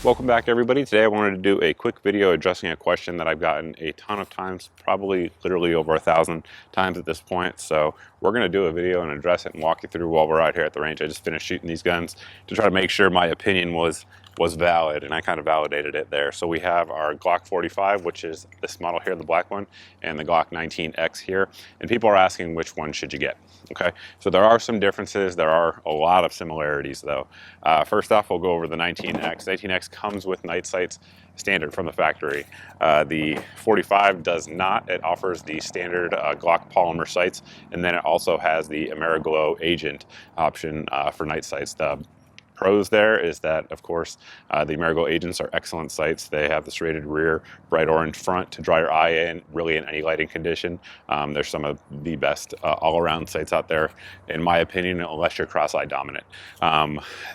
Welcome back, everybody. Today I wanted to do a quick video addressing a question that I've gotten a ton of times, probably literally over 1,000 times at this point. So we're going to do a video and address it and walk you through while we're out here at the range. I just finished shooting these guns to try to make sure my opinion was valid, and I kind of validated it there. So we have our Glock 45, which is this model here, the black one, and the Glock 19X here. And people are asking which one should you get. Okay, so there are some differences. There are a lot of similarities though. First off, we'll go over the 19X. 19X comes with night sights standard from the factory. The 45 does not. It offers the standard Glock polymer sights, and then it also has the Magwell agent option for night sights. The pros there is that, of course, the Magwell agents are excellent sights. They have the serrated rear, bright orange front to draw your eye in, really in any lighting condition. They're some of the best all-around sights out there, in my opinion, unless you're cross-eye dominant.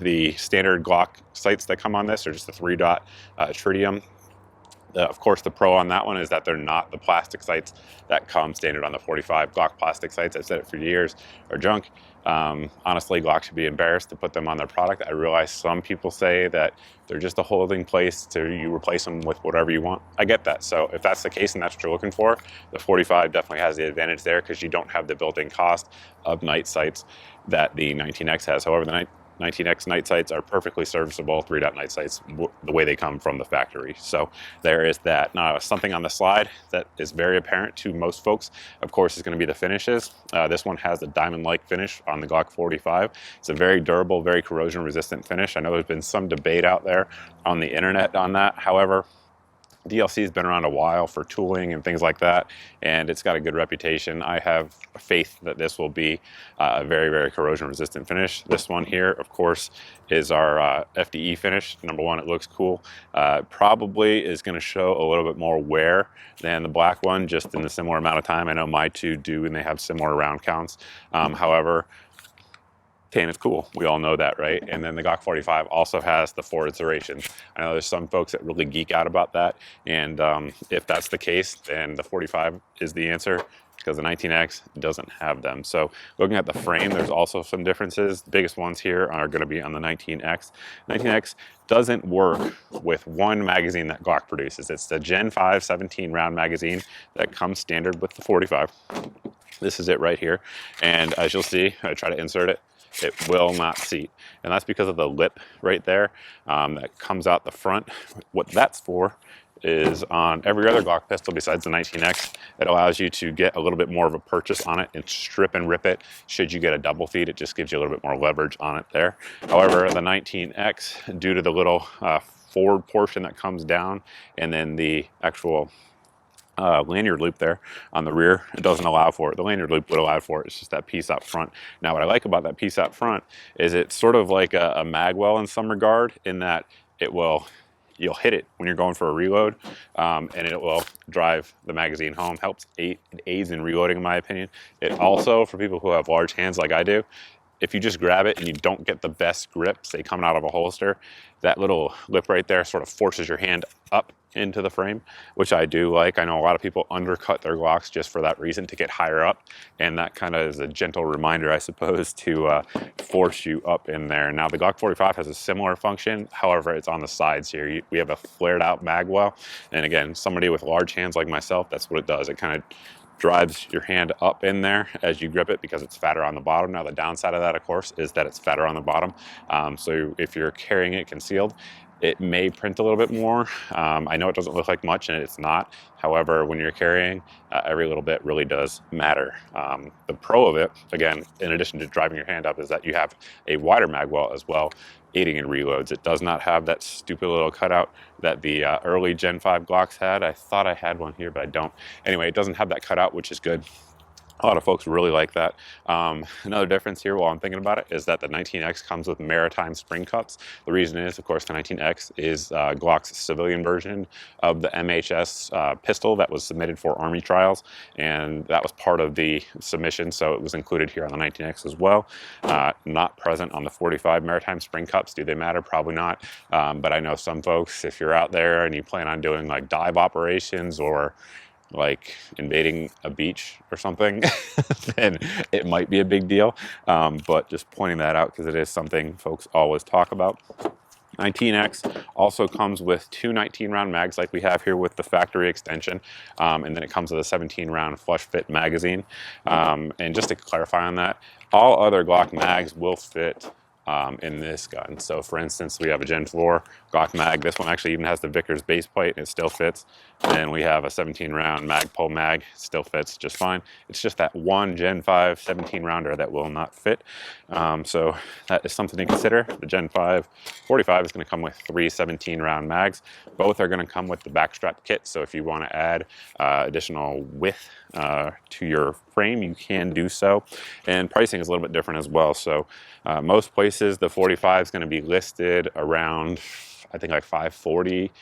The standard Glock sights that come on this are just the 3-dot tritium. Of course, the pro on that one is that they're not the plastic sights that come standard on the 45. Glock plastic sights, I've said it for years, are junk. Honestly, Glock should be embarrassed to put them on their product. I realize some people say that they're just a holding place to you replace them with whatever you want. I get that. So if that's the case and that's what you're looking for, the 45 definitely has the advantage there because you don't have the built-in cost of night sights that the 19X has. However, the 19X night sights are perfectly serviceable 3-dot night sights the way they come from the factory. So there is that. Now, something on the slide that is very apparent to most folks, of course, is going to be the finishes. This one has a diamond-like finish on the Glock 45. It's a very durable, very corrosion-resistant finish. I know there's been some debate out there on the internet on that. However, DLC has been around a while for tooling and things like that, and it's got a good reputation. I have faith that this will be a very, very corrosion resistant finish. This one here, of course, is our FDE finish. Number one, it looks cool. Probably is going to show a little bit more wear than the black one, just in a similar amount of time. I know my two do, and they have similar round counts. However, and it's cool. We all know that, right? And then the Glock 45 also has the forward serrations. I know there's some folks that really geek out about that. And if that's the case, then the 45 is the answer because the 19X doesn't have them. So looking at the frame, there's also some differences. The biggest ones here are going to be on the 19X. 19X doesn't work with one magazine that Glock produces. It's the Gen 5 17 round magazine that comes standard with the 45. This is it right here. And as you'll see, I try to insert it. It will not seat, and that's because of the lip right there that comes out the front. What that's for is on every other Glock pistol besides the 19X, it allows you to get a little bit more of a purchase on it and strip and rip it. Should you get a double feed, it just gives you a little bit more leverage on it there. However, the 19X, due to the little forward portion that comes down and then the actual lanyard loop there on the rear, it doesn't allow for it. The lanyard loop would allow for it. It's just that piece up front. Now, what I like about that piece up front is it's sort of like a Magwell in some regard, in that you'll hit it when you're going for a reload, and it will drive the magazine home. It aids in reloading, in my opinion. It also, for people who have large hands like I do, if you just grab it and you don't get the best grip, say coming out of a holster, that little lip right there sort of forces your hand up into the frame, which I do like. I know a lot of people undercut their Glocks just for that reason, to get higher up, and that kind of is a gentle reminder, I suppose, to force you up in there. Now, the Glock 45 has a similar function. However, it's on the sides here. We have a flared out Magwell, and again, somebody with large hands like myself, that's what it does. It kind of drives your hand up in there as you grip it because it's fatter on the bottom. Now, the downside of that, of course, is that it's fatter on the bottom. So if you're carrying it concealed, it may print a little bit more. I know it doesn't look like much, and it's not. However, when you're carrying, every little bit really does matter. The pro of it, again, in addition to driving your hand up, is that you have a wider magwell as well, aiding in reloads. It does not have that stupid little cutout that the early Gen 5 Glocks had. I thought I had one here, but I don't. Anyway, it doesn't have that cutout, which is good. A lot of folks really like that. Another difference here while I'm thinking about it is that the 19X comes with maritime spring cups. The reason is, of course, the 19X is Glock's civilian version of the MHS pistol that was submitted for Army trials, and that was part of the submission, so it was included here on the 19X as well. Not present on the 45 maritime spring cups. Do they matter? Probably not. But I know some folks, if you're out there and you plan on doing like dive operations or like invading a beach or something, then it might be a big deal. But just pointing that out because it is something folks always talk about. 19X also comes with two 19-round mags like we have here with the factory extension, and then it comes with a 17-round flush fit magazine. And just to clarify on that, all other Glock mags will fit in this gun. So for instance, we have a Gen 4 Glock mag. This one actually even has the Vickers base plate and it still fits. And we have a 17-round Magpul mag, it still fits just fine. It's just that one Gen 5 17-rounder that will not fit. So that is something to consider. The Gen 5 45 is going to come with three 17-round mags. Both are going to come with the backstrap kit. So if you want to add additional width to your frame, you can do so. And pricing is a little bit different as well. So most places, the 45 is going to be listed around, I think, like 540,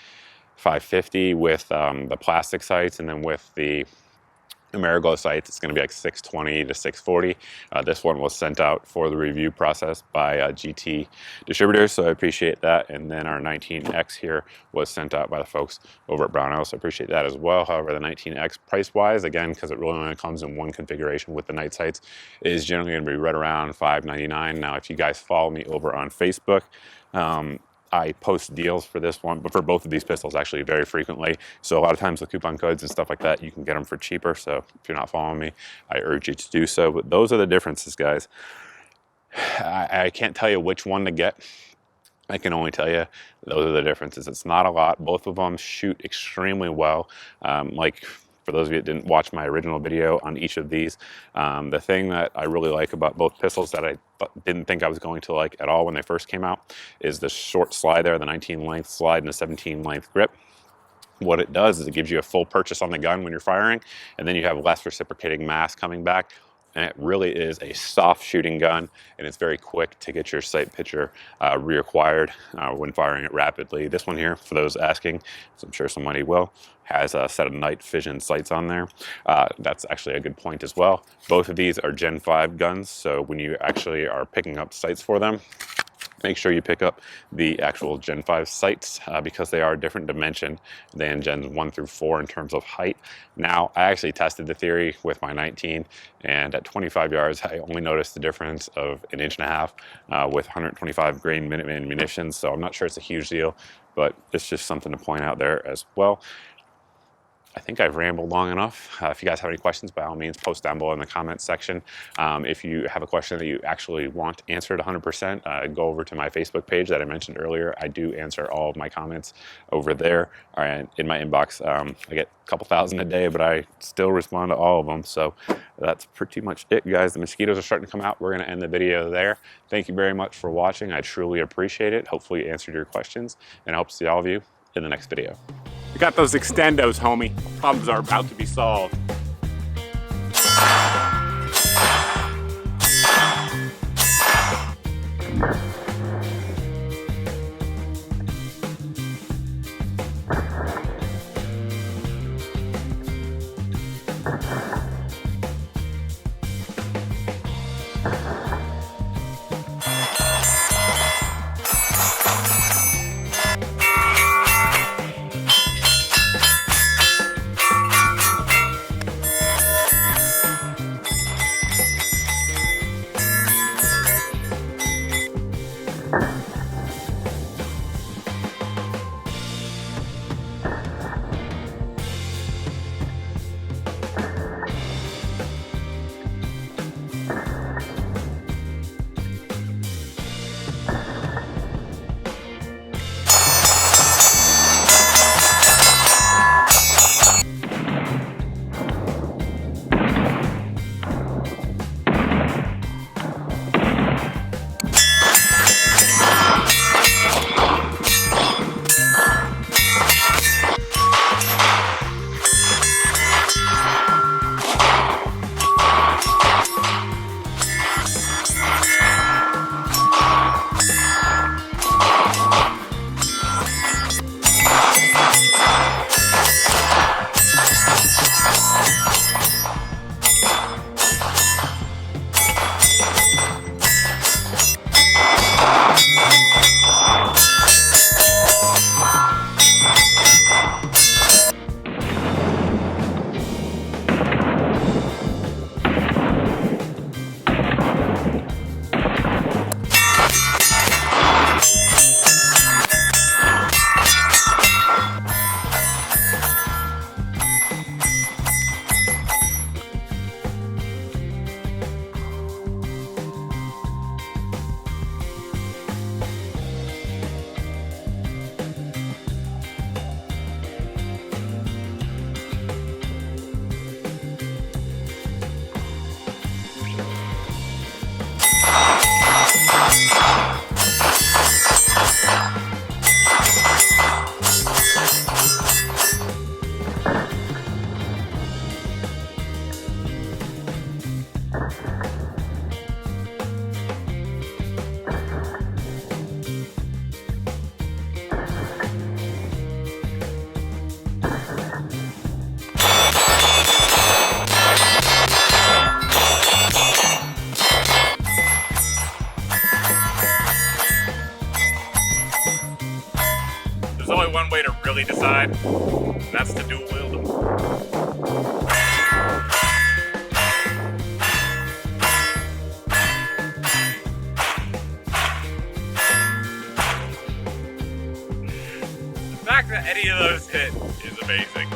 550 with the plastic sights, and then with the Magwell sights, it's going to be like 620 to 640. This one was sent out for the review process by GT distributors, so I appreciate that. And then our 19X here was sent out by the folks over at Brownell, so I appreciate that as well. However, the 19X price-wise, again, because it really only comes in one configuration with the night sights, is generally going to be right around $599. Now, if you guys follow me over on Facebook, I post deals for this one, but for both of these pistols actually very frequently. So a lot of times with coupon codes and stuff like that, you can get them for cheaper. So if you're not following me, I urge you to do so. But those are the differences, guys. I can't tell you which one to get. I can only tell you those are the differences. It's not a lot. Both of them shoot extremely well. Like, for those of you that didn't watch my original video on each of these, the thing that I really like about both pistols that I didn't think I was going to like at all when they first came out is the short slide there, the 19 length slide and the 17 length grip. What it does is it gives you a full purchase on the gun when you're firing, and then you have less reciprocating mass coming back. And it really is a soft shooting gun, and it's very quick to get your sight picture reacquired when firing it rapidly. This one here, for those asking, so I'm sure somebody will, has a set of night vision sights on there. That's actually a good point as well. Both of these are Gen 5 guns, so when you actually are picking up sights for them, make sure you pick up the actual Gen 5 sights because they are a different dimension than Gens 1 through 4 in terms of height. Now, I actually tested the theory with my 19, and at 25 yards, I only noticed the difference of 1.5 inches with 125 grain Minuteman munitions, so I'm not sure it's a huge deal, but it's just something to point out there as well. I think I've rambled long enough. If you guys have any questions, by all means, post down below in the comments section. If you have a question that you actually want answered 100%, go over to my Facebook page that I mentioned earlier. I do answer all of my comments over there. And in my inbox, I get a couple thousand a day, but I still respond to all of them. So that's pretty much it, guys. The mosquitoes are starting to come out. We're going to end the video there. Thank you very much for watching. I truly appreciate it. Hopefully, it answered your questions, and I hope to see all of you in the next video. We got those extendos, homie. Problems are about to be solved. That's the dual wield. The fact that any of those hit is amazing.